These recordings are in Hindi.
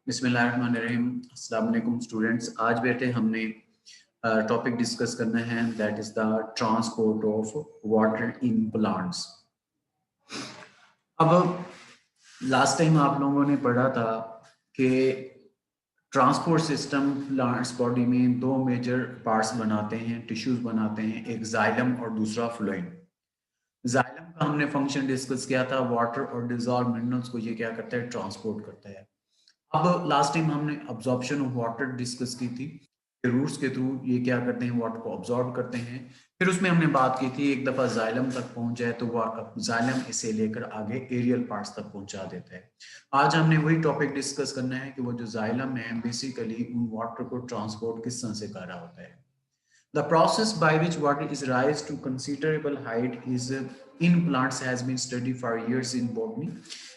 बिस्मिल्लाहिर्रहमानिर्रहीम। अस्सलाम वालेकुम स्टूडेंट्स। आज बेटे हमने टॉपिक डिस्कस करना है, that is the transport of water in plants. अब लास्ट टाइम आप लोगों ने पढ़ा था कि ट्रांसपोर्ट सिस्टम प्लांट्स बॉडी में दो मेजर पार्ट्स बनाते हैं, टिश्यूज बनाते हैं, एक जाइलम और दूसरा फ्लोएम। जाइलम का हमने फंक्शन डिस्कस किया था, वाटर और डिजॉल्व मिनरल्स को ये क्या करता है, ट्रांसपोर्ट करता है। अब लास्ट टाइम हमने अब्जॉर्प्शन ऑफ वाटर डिस्कस की थी, रूट्स के थ्रू ये क्या करते हैं, वाटर को अब्जॉर्ब करते हैं। फिर उसमें हमने बात की थी एक दफा जाइलम तक पहुंच जाए तो वह जाइलम इसे लेकर आगे एरियल पार्ट्स तक पहुंचा देता है। आज हमने वही टॉपिक डिस्कस करना है कि वो जो जाइलम है बेसिकली उन वाटर को ट्रांसपोर्ट किस तरह से कर रहा होता है। The process by which water is raised to considerable height is in plants has been studied for years in botany.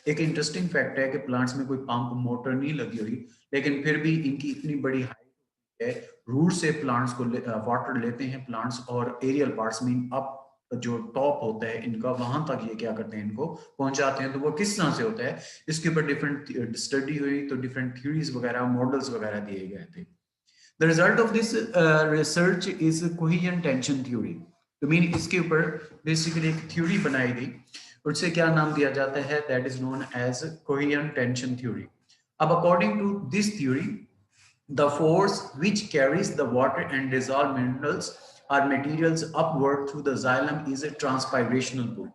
एक इंटरेस्टिंग फैक्ट है कि प्लांट्स में कोई पंप मोटर नहीं लगी हुई, लेकिन फिर भी इनकी इतनी बड़ी हाइट है, रूट से प्लांट्स को वाटर लेते हैं प्लांट्स, और एरियल पार्ट्स में अप जो टॉप होता है इनका वहां तक ये क्या करते हैं, इनको पहुंचाते हैं। तो वो किस तरह से होता है, इसके ऊपर डिफरेंट स्टडी हुई, तो डिफरेंट थ्योरीज वगैरह मॉडल्स वगैरह दिए गए थे। The result of this research is cohesion tension theory. तो मीन इसके ऊपर बेसिकली एक थ्योरी बनाई गई, उससे क्या नाम दिया जाता है, that is known as cohesion tension theory. अब according to this theory, the force which carries the water and dissolved minerals or materials upward through the xylem is a transpirational pull.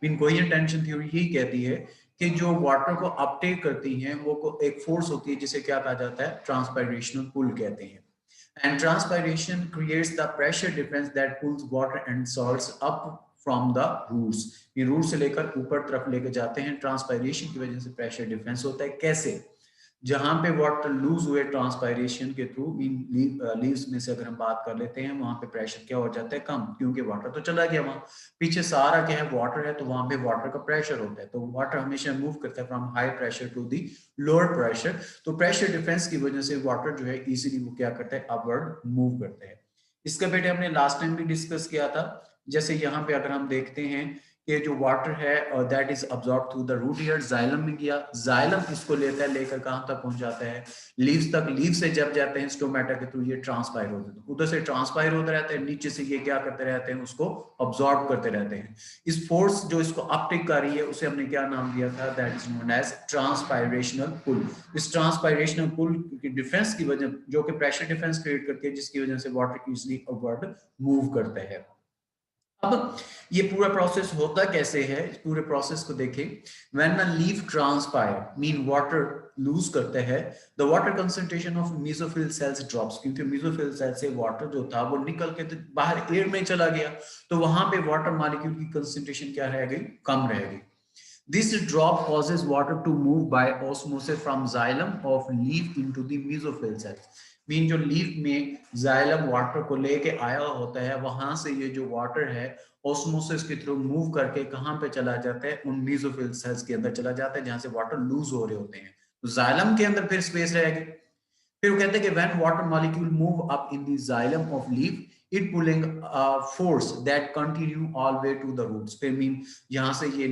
Mean cohesion tension theory यही कहती है कि जो वाटर को अपटेक करती हैं वो को एक फोर्स होती है जिसे क्या कहा जाता है, ट्रांसपायरेशनल पुल कहते हैं। And transpiration creates the pressure difference that pulls water and salts up from the roots. ये रूट से लेकर ऊपर तरफ लेकर जाते हैं, ट्रांसपायरेशन की वजह से प्रेशर डिफरेंस होता है। कैसे? जहां पे वाटर लूज हुए ट्रांसपायरेशन के थ्रू, लीव्स में से अगर हम बात कर लेते हैं, वहां पे प्रेशर क्या हो जाता है, कम, क्योंकि वाटर तो चला गया, वहां पीछे सारा क्या है, वाटर है, तो वहां पे वाटर का प्रेशर होता है। तो वाटर हमेशा मूव करता है from high pressure to the lower pressure. तो प्रेशर डिफरेंस की वजह से वाटर जो है इजीली वो क्या करता है, अपवर्ड मूव करता है। इसका बेटे हमने लास्ट टाइम भी डिस्कस किया था। जैसे यहाँ पे अगर हम देखते हैं कि जो वाटर है that is absorb through the root hair, xylem में गया, जाइलम इसको लेता है, लेकर कहां तक पहुंचाता है, लीव्स तक। लीव से जब जाते हैं स्टोमेटा के थ्रू ये ट्रांसपायर होते हैं, उधर से ट्रांसपायर होते रहते हैं, नीचे से ये क्या करते रहते हैं, उसको अब्सॉर्ब करते रहते हैं। इस फोर्स जो इसको अपटेक कर रही है उसे हमने क्या नाम दिया था, दैट इज नोन एज ट्रांसपायरेशनल पुल। इस ट्रांसपायरेशनल पुल की डिफरेंस की वजह, जो कि प्रेशर डिफरेंस क्रिएट करती है, जिसकी वजह से वाटर इजिली अपवर्ड मूव करता है। अब ये पूरा प्रोसेस होता कैसे है, इस पूरे प्रोसेस को देखें। When a leaf transpire mean water lose करते हैं, the water concentration of mesophyll cells drops, क्योंकि मेसोफिल सेल से वाटर जो था वो निकल के तो बाहर एयर में चला गया, तो वहां पे वाटर मॉलिक्यूल की कंसंट्रेशन क्या रह गई, कम रह गई। This drop causes water to move by osmosis from xylem of leaf into the mesophyll cells. Mean जो लीफ में जाइलम वाटर को लेके आया होता है, वहां से ये जो वाटर है ऑस्मोसिस के थ्रू मूव करके कहां पे चला जाता है, उन मेसोफिल सेल्स के अंदर चला जाता है, जहां से वाटर लूज हो रहे होते हैं। तो जाइलम के अंदर फिर स्पेस रहेगी। फिर वो कहते हैं कि when water molecule move up in the xylem of leaf, it pulling force that continue all way to the roots. फिर मीन यहाँ से ये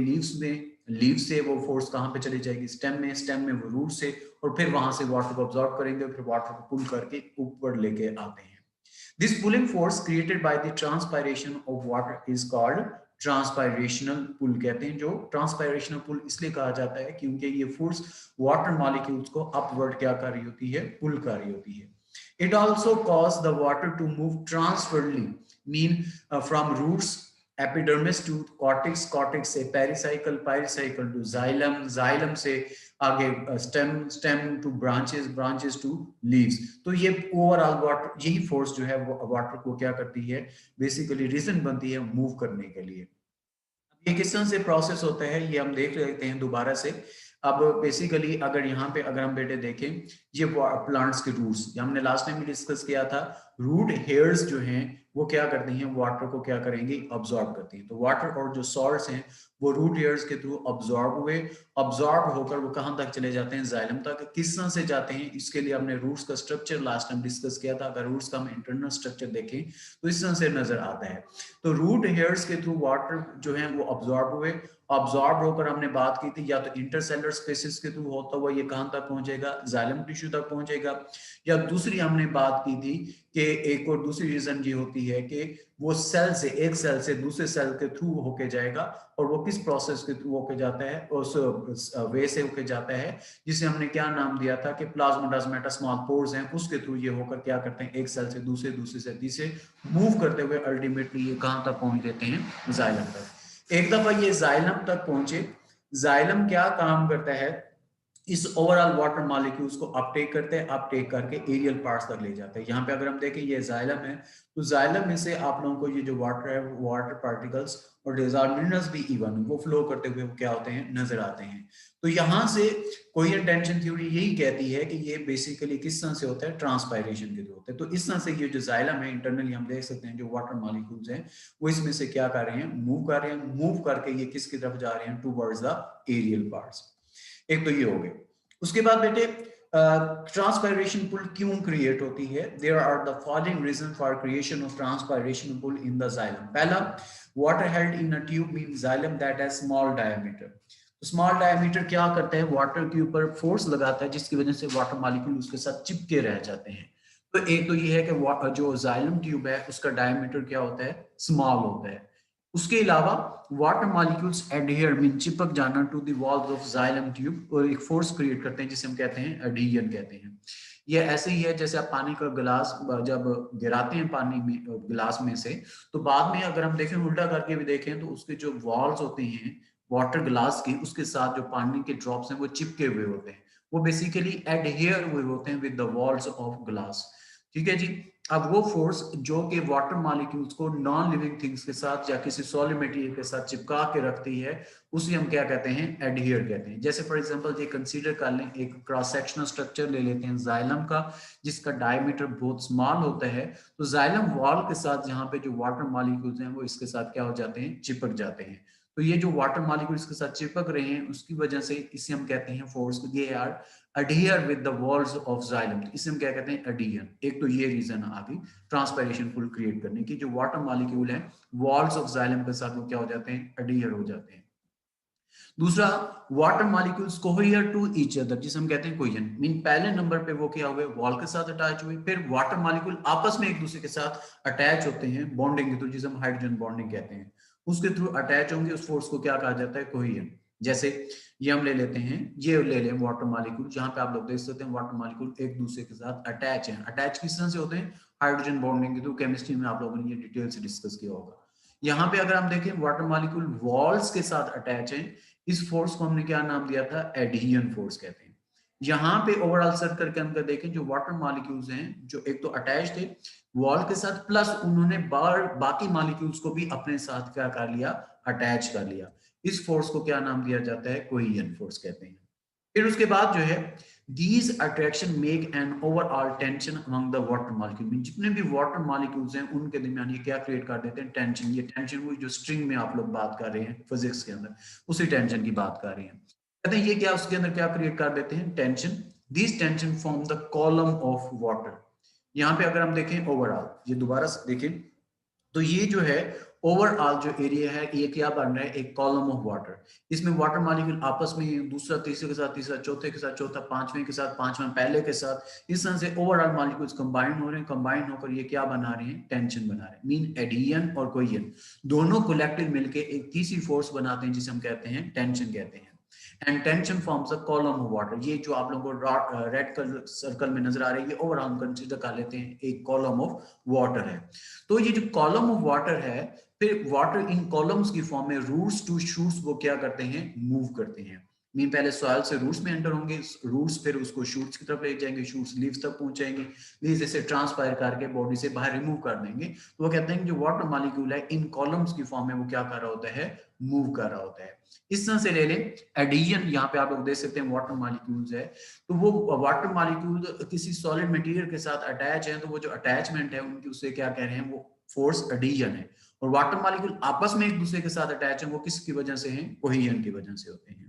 लीव से वो फोर्स कहाँ पे चली जाएगी, स्टेम में वो रूट से, और फिर वहां से वाटर को अब्सॉर्ब करेंगे, फिर वाटर को पुल करके ऊपर लेके आते हैं। This pulling force created by the transpiration of water is called transpirational pull कहते हैं। जो ट्रांसपायरेशनल पुल इसलिए कहा जाता है क्योंकि ये फोर्स वाटर मॉलिक्यूल्स को अपवर्ड क्या कर रही होती है, पुल कर रही होती है। It also cause the water to move transversely, mean from roots epidermis to cortex, cortex से pericycle, pericycle to xylem, xylem से आगे stem to branches, branches to leaves. तो ये ओवरऑल वाटर, यही फोर्स जो है वो वाटर को क्या करती है, बेसिकली रीजन बनती है मूव करने के लिए। ये किस तरह से प्रोसेस होता है ये हम देख लेते हैं दोबारा से। अब बेसिकली अगर यहाँ पे अगर हम बेटे देखें, ये प्लांट्स के रूट्स, हमने लास्ट टाइम भी डिस्कस किया था, रूट हेयर्स जो हैं वो क्या करती हैं, वाटर को क्या करेंगे, अब्सॉर्ब करती हैं। तो वाटर और जो सॉल्ट्स हैं वो रूट हेयर्स के थ्रू अब्जॉर्ब हुए, अब्जॉर्ब होकर वो कहां तक चले जाते हैं, जाइलम तक। किस तरह से जाते हैं, इसके लिए हमने रूट्स का स्ट्रक्चर लास्ट टाइम डिस्कस किया था। अगर रूट्स का हम इंटरनल स्ट्रक्चर देखें तो इस तरह से नजर आता है। तो रूट हेयर्स के थ्रू वाटर जो है वो अब्जॉर्ब हुए, अब्जॉर्ब होकर हमने बात की थी या तो इंटरसेलर स्पेसिस के थ्रू होता हुआ ये कहां तक पहुंचेगा, जाइलम टिश्यू तक पहुंचेगा, या दूसरी हमने बात की थी कि एक और दूसरी रीजन ये होती है कि वो सेल से, एक सेल से दूसरे सेल के थ्रू होके जाएगा, और वो किस प्रोसेस के थ्रू होके जाता है, उस वे से होके जाता है जिसे हमने क्या नाम दिया था कि प्लाज्मोडास्मेटा स्मॉल पोर्स हैं, उसके थ्रू ये होकर क्या करते हैं, एक सेल से दूसरे, दूसरे से तीसरे मूव करते हुए अल्टीमेटली ये कहां तक पहुंच देते हैं, जाइलम तक। एक दफा ये जाइलम तक पहुंचे, जाइलम क्या काम करता है, इस ओवरऑल वाटर मॉलिक्यूल्स को अपटेक करते हैं, अपटेक करके एरियल पार्ट्स तक ले जाते हैं। यहाँ पे अगर हम देखें ये जाइलम है, तो जाइलम में से आप लोगों को ये जो वाटर है, वाटर पार्टिकल्स और डिजॉल्व्ड मिनरल्स भी इवन वो फ्लो करते हुए वो क्या होते हैं, नजर आते हैं। तो यहाँ से कोहेरेंट टेंशन थ्योरी यही कहती है कि ये बेसिकली किस तरह से होता है, ट्रांसपायरेशन के थ्रू होता है। तो इस तरह से ये जो जाइलम है इंटरनली हम देख सकते हैं जो वाटर मॉलिक्यूल्स हैं वो इसमें से क्या कर रहे हैं, मूव कर रहे हैं, मूव करके ये किसकी तरफ जा रहे हैं, टूवर्ड्स द एरियल पार्ट्स। एक तो ये हो गए। उसके बाद बेटे ट्रांसपायरेशन पुल क्यों क्रिएट होती है, there are the following reason for creation of transpiration pull in the xylem. पहला, water held in a tube mean xylem that has small diameter. तो स्मॉल डायमीटर क्या करता है, वाटर के ऊपर फोर्स लगाता है जिसकी वजह से वाटर मॉलिक्यूल उसके साथ चिपके रह जाते हैं। तो एक तो ये है कि जो जाइलम ट्यूब है उसका डायमीटर क्या होता है, स्मॉल होता है। उसके अलावा वाटर मॉलिक्यूल्स एडहियर मीन चिपक जाना to the walls of xylem tube और एक फोर्स क्रिएट करते हैं जिसे हम कहते हैं एडहियन कहते हैं। ये ऐसे ही है जैसे आप पानी का गिलास जब गिराते हैं पानी में, गिलास में से, तो बाद में अगर हम देखें उल्टा करके भी देखें तो उसके जो वॉल्स होते हैं वाटर ग्लास की, उसके साथ जो पानी के ड्रॉप्स हैं वो चिपके हुए होते हैं, वो बेसिकली एडहियर हुए होते हैं with the walls of glass. ठीक है जी। अब वो फोर्स जो कि वाटर मॉलिक्यूल्स को नॉन लिविंग थिंग्स के साथ या किसी सॉलिड मटेरियल के साथ चिपका के रखती है, उसे हम क्या कहते हैं, एडहियर कहते हैं। जैसे फॉर एग्जांपल ये कंसीडर कर लें, एक क्रॉस सेक्शनल स्ट्रक्चर ले लेते हैं जाइलम का जिसका डायमीटर बहुत स्मॉल होता है। तो जाइलम वॉल के साथ जहां पे जो वाटर मॉलिक्यूल्स हैं वो इसके साथ क्या हो जाते हैं, चिपक जाते हैं। तो ये जो वाटर मॉलिक्यूल्स के साथ चिपक रहे हैं उसकी वजह से इसे हम कहते हैं फोर्स, ये यार adhere with the walls of xylem, इसे हम क्या कहते हैं, adhesion। एक तो ये रीजन आ गई ट्रांसपायरेशन पुल क्रिएट करने की, जो वाटर मॉलिक्यूल है वॉल्स ऑफ xylem के साथ वो क्या हो जाते हैं, adhere हो जाते हैं। दूसरा, water molecules cohere to each other, जिसे हम कहते हैं कोहेजन मीन पहले नंबर पे वो क्या हुए, वॉल के साथ अटैच हुए, फिर वाटर मॉलिक्यूल आपस में एक दूसरे के साथ अटैच होते हैं बॉन्डिंग के थ्रू, जिसे हम हाइड्रोजन बॉन्डिंग कहते हैं, उसके थ्रू अटैच होंगे, उस फोर्स को क्या कहा जाता है, कोहेजन। जैसे ये हम ले लेते हैं, ये ले लें वाटर मॉलिक्यूल, जहां पे आप लोग देख सकते हैं वाटर मॉलिक्यूल एक दूसरे के साथ अटैच हैं। अटैच किस तरह से होते हैं, हाइड्रोजन बॉन्डिंग के थ्रू। केमिस्ट्री में आप लोगों ने ये डिटेल से डिस्कस किया होगा। यहाँ पे अगर हम देखें वाटर मॉलिक्यूल वॉल्स के साथ अटैच हैं, इस फोर्स को हमने क्या नाम दिया था, एडहियन फोर्स कहते हैं। यहाँ पे ओवरऑल सर्कल के अंदर देखें जो वाटर मॉलिक्यूल्स हैं जो एक तो अटैच थे वॉल के साथ, प्लस उन्होंने बाकी मॉलिक्यूल्स को भी अपने साथ क्या कर लिया, अटैच कर लिया। इस फोर्स को क्या नाम दिया जाता है, कोहेजन फोर्स कहते हैं। फिर उसके बाद जो है, these attraction make an overall tension among the water molecule, जितने भी वाटर मॉलिक्यूल्स हैं उनके दरमियान ये क्या क्रिएट कर देते हैं, टेंशन। ये टेंशन हुई जो स्ट्रिंग में आप लोग बात कर रहे हैं फिजिक्स के अंदर, उसी टेंशन की बात कर रहे हैं। कहते हैं ये क्या, उसके अंदर क्या क्रिएट कर देते हैं, tension. This tension form the column of water. यहाँ पे अगर हम देखें ओवरऑल, ये दोबारा देखें तो ये जो है ओवरऑल जो एरिया है ये क्या बन रहा है, एक कॉलम ऑफ वाटर। इसमें वाटर मॉलिक्यूल आपस में दूसरा तीसरे के साथ तीसरा, चौथे के साथ चौथा, पांचवें के साथ पांचवा, पहले के साथ, इस तरह से ओवरऑल मॉलिक्यूल्स कंबाइन हो रहे हैं। कंबाइन होकर ये क्या बना रहे हैं, टेंशन बना रहे हैं। मीन एडियन और कोहेजन दोनों कोलेक्टिव मिलके एक तीसरी फोर्स बनाते हैं जिसे हम कहते हैं टेंशन कहते हैं। And tension forms a column of water. ये जो आप लोगों को रेड कलर सर्कल में नजर आ रही है, ओवरऑल हम कंसीडर कर लेते हैं एक कॉलम ऑफ वाटर है। तो ये जो कॉलम ऑफ वाटर है, फिर वाटर इन कॉलम्स की फॉर्म में रूट्स टू शूट्स वो क्या करते हैं, मूव करते हैं। मीन पहले सॉइल से रूट्स में एंटर होंगे, रूट्स फिर उसको शूट्स की तरफ ले जाएंगे, शूट्स लीव्स तक पहुंचाएंगे, लीव्स इसे ट्रांसपायर करके बॉडी से बाहर रिमूव कर देंगे। तो वो कहते हैं कि जो वाटर मॉलिक्यूल है इन कॉलम्स की फॉर्म में वो क्या कर रहा होता है, मूव कर रहा होता है। इस तरह से ले लें एडिशन, यहाँ पे आप लोग देख सकते हैं वाटर मॉलिक्यूल्स है, तो वो वाटर मॉलिक्यूल किसी सॉलिड मटेरियल के साथ अटैच है, तो वो जो अटैचमेंट है उनकी, उससे क्या कह रहे हैं, वो फोर्स एडिशन है, और वाटर मॉलिक्यूल आपस में एक दूसरे के साथ अटैच है, वो किसकी वजह से हैं? कोहेजन की वजह से होते हैं।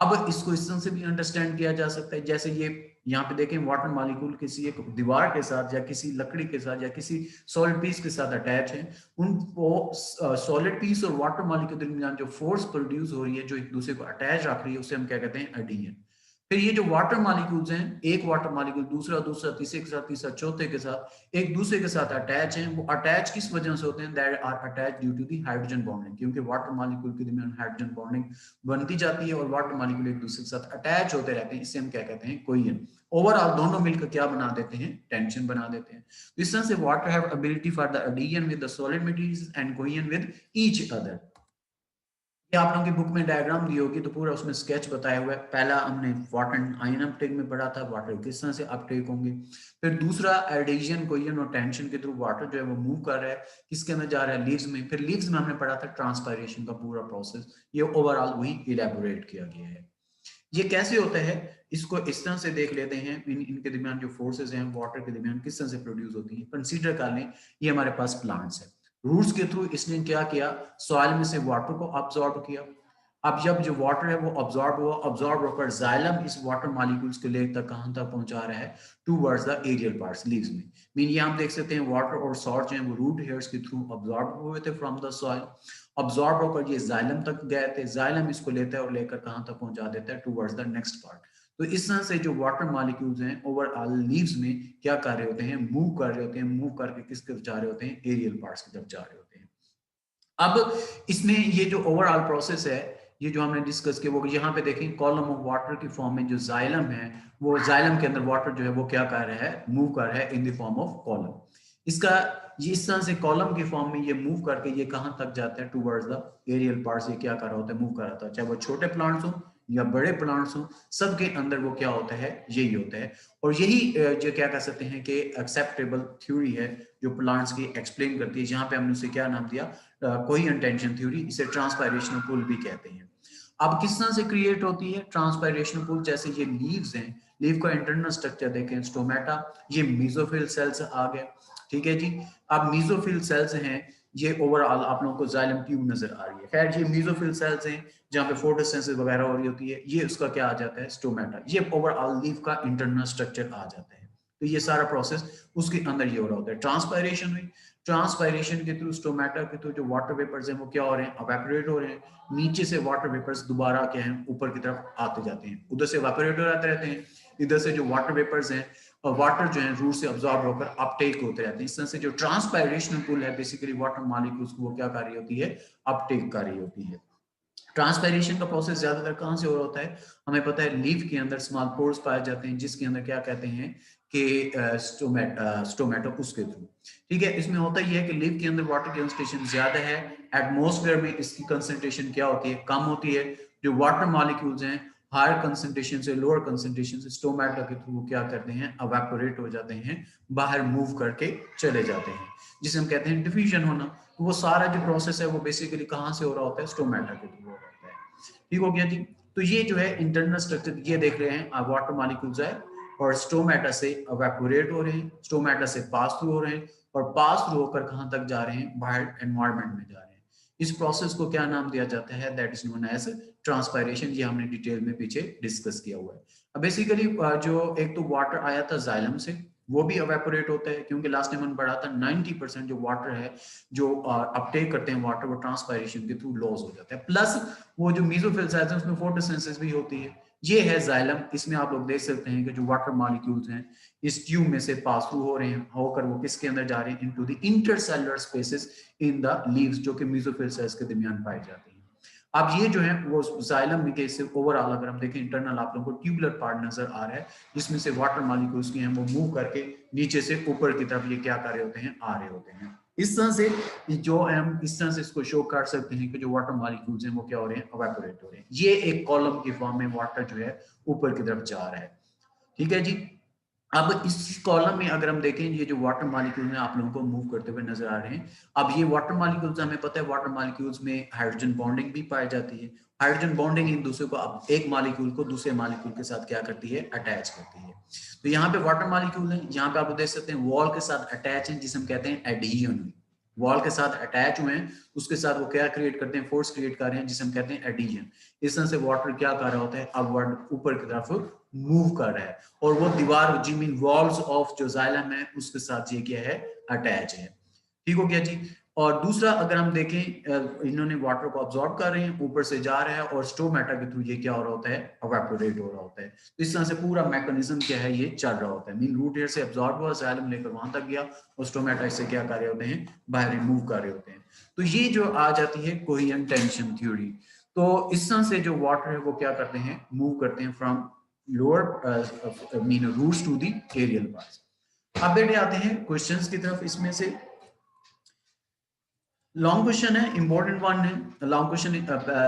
अब इसको इस तरह से भी अंडरस्टैंड किया जा सकता है, जैसे ये यहाँ पे देखें वाटर मॉलिक्यूल किसी एक दीवार के साथ या किसी लकड़ी के साथ या किसी सॉलिड पीस के साथ अटैच है, उनको सॉलिड पीस और वाटर मॉलिक्यूल के दरमियान जो फोर्स प्रोड्यूस हो रही है, जो एक दूसरे को अटैच रख रही है, उसे हम क्या कहते हैं? एडिशन। फिर ये जो वाटर मॉलिक्यूल्स हैं, एक वाटर मॉलिक्यूल दूसरा दूसरा तीसरे के साथ तीसरा चौथे के साथ एक दूसरे के साथ अटैच हैं, वो अटैच किस वजह से होते हैं? That are attach due to the hydrogen bonding, क्योंकि वाटर मॉलिक्यूल के दरमियान हाइड्रोजन बॉन्डिंग बनती जाती है और वाटर मॉलिक्यूल एक दूसरे के साथ अटैच होते रहते हैं, इससे हम क्या कहते हैं? कोहेजन। ओवरऑल दोनों मिलकर क्या बना देते हैं? टेंशन बना देते हैं। तो इस तरह से water have ability for the adhesion with the solid materials and cohesion with each other. ये आप लोगों की बुक में डायग्राम दी होगी, तो पूरा उसमें स्केच बताया हुआ है। पहला हमने वाटर आयन अपटेक में पढ़ा था, वाटर किस तरह से अपटेक होंगे। फिर दूसरा एडिशन कोहेजन और टेंशन के थ्रू वाटर जो है वो मूव कर रहा है, किसके अंदर जा रहा है? लीव्स में। फिर लीव्स में हमने पढ़ा था ट्रांसपायरेशन का पूरा प्रोसेस, ये ओवरऑल वही इलेबोरेट किया गया है। ये कैसे होता है, इसको इस तरह से देख लेते हैं। इनके दरमियान जो फोर्सेस हैं वाटर के दरमियान किस तरह से प्रोड्यूस होती हैं। कंसीडर कर लें ये हमारे पास प्लांट्स है, रूट्स के थ्रू इसने क्या किया? सॉइल में से वाटर को अब्सॉर्ब किया। अब जब जो वाटर है वो अब्सॉर्ब हुआ, अब्सॉर्ब होकर जाइलम इस वाटर मॉलिक्यूल्स को लेकर कहां तक पहुंचा रहा है? Towards the aerial parts, leaves में। मीन ये हम देख सकते हैं वाटर और सॉल्ट जो है वो रूट हेयर्स के थ्रू अब्सॉर्ब हुए थे फ्रॉम द सॉइल, अब्सॉर्ब होकर ये जाइलम तक गए थे, जाइलम इसको लेता है और लेकर कहां तक पहुंचा देता है? Towards the next part. तो इस तरह से जो वाटर मॉलिक्यूल्स हैं ओवरऑल लीव्स में क्या कर रहे होते हैं? मूव कर रहे होते हैं। मूव करके किस तरफ जा रहे होते हैं? एरियल पार्ट्स की तरफ जा रहे होते हैं। अब इसमें ये जो ओवरऑल प्रोसेस है, ये जो हमने डिस्कस किया, वो यहाँ पे देखें कॉलम ऑफ वाटर की फॉर्म में जो जाइलम है, वो जाइलम के अंदर वाटर जो है वो क्या कर रहा है? मूव कर रहा है in the form of column. इसका ये इस तरह से कॉलम की फॉर्म में ये मूव करके ये कहां तक जाता है? Towards the aerial parts. ये क्या कर रहा होता है? मूव कर रहा होता है, चाहे वो छोटे प्लांट्स हो या बड़े प्लांट्स हो, सबके अंदर वो क्या होता है? यही होता है। और यही जो क्या कह सकते हैं कि एक्सेप्टेबल थ्योरी है जो प्लांट्स की एक्सप्लेन करती है। यहाँ पे हमने उसे क्या नाम दिया? Coherent tension theory. इसे ट्रांसपायरेशनल पुल भी कहते हैं। अब किस तरह से क्रिएट होती है ट्रांसपायरेशनल पुल? जैसे ये लीव्स हैं, लीव का इंटरनल स्ट्रक्चर देखें, स्टोमेटा, ये मेसोफिल सेल्स आ गए, ठीक है जी। अब मेसोफिल सेल्स हैं, ये ओवरऑल आप लोगों को जाइलम ट्यूब नजर आ रही है। खैर ये मेसोफिल सेल्स हैं जहाँ पे फोटोसिंथेसिस वगैरह हो रही होती है, ये उसका क्या आ जाता है? स्टोमेटा। ये ओवरऑल लीव का इंटरनल स्ट्रक्चर आ जाता है। तो ये सारा प्रोसेस उसके अंदर ये हो रहा होता है। ट्रांसपायरेशन हुई, ट्रांसपायरेशन के थ्रू स्टोमेटा के थ्रू जो वाटर वेपर्स हैं वो क्या हो रहे हैं? अवेपोरेट हो रहे हैं। नीचे से वाटर वेपर्स दोबारा क्या है? ऊपर की तरफ आते जाते हैं, उधर से अवेपोरेट हो जाते रहते हैं, इधर से जो वाटर वेपर्स हैं और वाटर जो है रूट से अब्सॉर्ब होकर अपटेक होते रहते हैं। इस तरह से जो ट्रांसपायरेशनल पुल है बेसिकली वाटर मॉलिक्यूल्स को वो क्या कर रही होती है? अपटेक कर रही होती है। ट्रांसपायरेशन का प्रोसेस ज्यादातर कहां से हो रहा होता है? हमें पता है लीफ के अंदर स्मॉल पोर्स पाए जाते हैं, जिसके अंदर क्या कहते हैं कि स्टोमेटो, उसके थ्रू। ठीक है, इसमें होता ही है कि लीफ के अंदर वाटर की कंसंट्रेशन ज्यादा है, एटमॉस्फेयर में इसकी कंसंट्रेशन क्या होती है? कम होती है। जो वाटर मॉलिक्यूल्स हैं हायर कंसंट्रेशन से लोअर कंसंट्रेशन से स्टोमेटा के थ्रू क्या करते हैं? अवेपोरेट हो जाते हैं, बाहर मूव करके चले जाते हैं, जिसे हम कहते हैं डिफ्यूजन होना। तो वो सारा जो प्रोसेस है वो बेसिकली कहां से हो रहा होता है? स्टोमेटा के थ्रू हो रहा होता है। ठीक हो गया जी। तो ये जो है इंटरनल स्ट्रक्चर ये देख रहे हैं, वाटर मॉलिक्यूल्स है और स्टोमेटा से अवेपोरेट हो रहे हैं, स्टोमेटा से पास थ्रू हो रहे हैं और पास थ्रू होकर कहां तक जा रहे हैं? बाहर एनवायरमेंट में जा रहे हैं। इस प्रोसेस को क्या नाम दिया जाता है? That is known as transpiration. ये हमने डिटेल में पीछे डिस्कस किया हुआ है। अब बेसिकली जो एक तो वाटर आया था जाइलम से, वो भी अवेपोरेट होता है, क्योंकि लास्ट टाइम हमने पढ़ा था 90% जो वाटर है जो अपटेक करते हैं वाटर, वो ट्रांसपायरेशन के थ्रू लॉस हो जाता है। प्लस वो जो मेसोफिल सेल्स हैं उसमें फोटोसिंथेसिस भी होती है। ये है जाइलम। इसमें आप लोग देख सकते हैं कि जो वाटर मॉलिक्यूल्स हैं इस ट्यूब में से पास थ्रू हो रहे हैं, होकर वो किसके अंदर जा रहे हैं? Into the intercellular spaces in the leaves, जो कि मेसोफिल सेल्स के दरमियान पाए जाते हैं। अब ये जो है वो जाइलम में के ओवरऑल अगर हम देखें इंटरनल आप लोगों को ट्यूबुलर पार्ट नजर आ रहा है, जिसमें से वाटर मॉलिक्यूल्स की हैं वो मूव करके नीचे से ऊपर की तरफ ये क्या कर रहे होते हैं? आ रहे होते हैं। इस तरह से जो हम इस तरह से इसको शो कर सकते हैं कि जो वाटर मॉलिक्यूल्स हैं वो क्या हो रहे हैं? अवेपोरेट हो रहे हैं। ये एक कॉलम की फॉर्म में वाटर जो है ऊपर की तरफ जा रहा है। ठीक है जी। अब इस कॉलम में अगर हम देखें ये जो वाटर मॉलिक्यूल आप लोगों को मूव करते हुए नजर आ रहे हैं। अब ये वाटर मॉलिक्यूल्स हमें पता है वाटर मॉलिक्यूल्स में हाइड्रोजन बॉन्डिंग भी पाई जाती है। हाइड्रोजन बॉन्डिंग एक दूसरे को अब एक मॉलिक्यूल को दूसरे मॉलिक्यूल के साथ क्या करती है? अटैच करती है। तो यहाँ पे वाटर मॉलिक्यूल है, यहाँ पे आप देख सकते हैं वॉल के साथ अटैच है, जिसे हम कहते हैं एडहेजन। वॉल के साथ अटैच हुए हैं, उसके साथ वो क्या क्रिएट करते हैं, फोर्स क्रिएट कर रहे हैं, जिसे हम कहते हैं एडिशन। इस तरह से वाटर क्या कर रहा होता है, अपवर्ड ऊपर की तरफ मूव कर रहा है, और वो दीवार जी मीन वॉल्स ऑफ जो जाइलम है उसके साथ ये क्या है, अटैच है। ठीक हो गया जी। और दूसरा अगर हम देखें, इन्होंने वाटर को ऑब्जॉर्ब कर रहे हैं, ऊपर से जा रहा है और स्टोमेटा के थ्रू ये क्या हो रहा होता है, इवेपोरेट हो रहा होता है। तो इस तरह से पूरा मैकेनिज्म क्या है, ये चल रहा होता है। मीन रूट एयर से अब्जॉर्ब हुआ, जाइलम लेकर वहां तक गया, और स्टोमेटा इससे क्या कर रहे होते हैं, बाहर रिमूव कर रहे होते हैं। तो ये जो आ जाती है कोहेरेंट टेंशन थ्योरी। तो इस तरह से जो वाटर है वो क्या करते हैं, मूव करते हैं from lower mean roots to the aerial parts. अब बेटे आते हैं क्वेश्चंस की तरफ। इसमें से लॉन्ग क्वेश्चन है, इंपॉर्टेंट वन है। लॉन्ग क्वेश्चन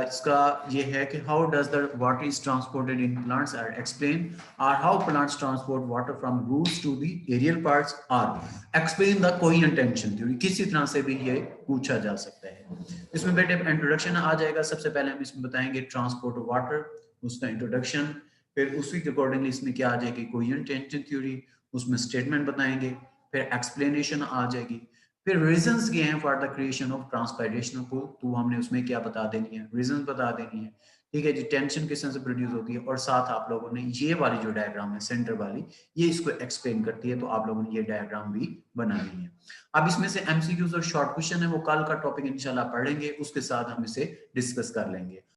इसका ये है कि how does the water is transported in plants or explain, और how plants transport water from roots to the aerial parts, or explain the coherent tension theory. किसी तरह से भी ये पूछा जा सकता है। इसमें बेटे इंट्रोडक्शन आ जाएगा। सबसे पहले हम इसमें बताएंगे ट्रांसपोर्ट ऑफ वाटर, उसका इंट्रोडक्शन, फिर उसी के अकॉर्डिंगली इसमें क्या आ जाएगी, कोहेरेंट टेंशन थ्योरी, उसमें स्टेटमेंट बताएंगे, फिर एक्सप्लेनेशन आ जाएगी, फिर रीजंस क्या हैं फॉर द क्रिएशन ऑफ ट्रांसपायरेशनल पुल, तो हमने उसमें क्या बता देनी है, रीजन बता देनी है। ठीक है जी, टेंशन किस तरह से प्रोड्यूस होती है, और साथ आप लोगों ने ये वाली जो डायग्राम है सेंटर वाली, ये इसको एक्सप्लेन करती है, तो आप लोगों ने ये डायग्राम भी बनानी है। अब इसमें से एमसीक्यूज और शॉर्ट क्वेश्चन है, वो कल का टॉपिक इंशाल्लाह पढ़ेंगे, उसके साथ हम इसे डिस्कस कर लेंगे।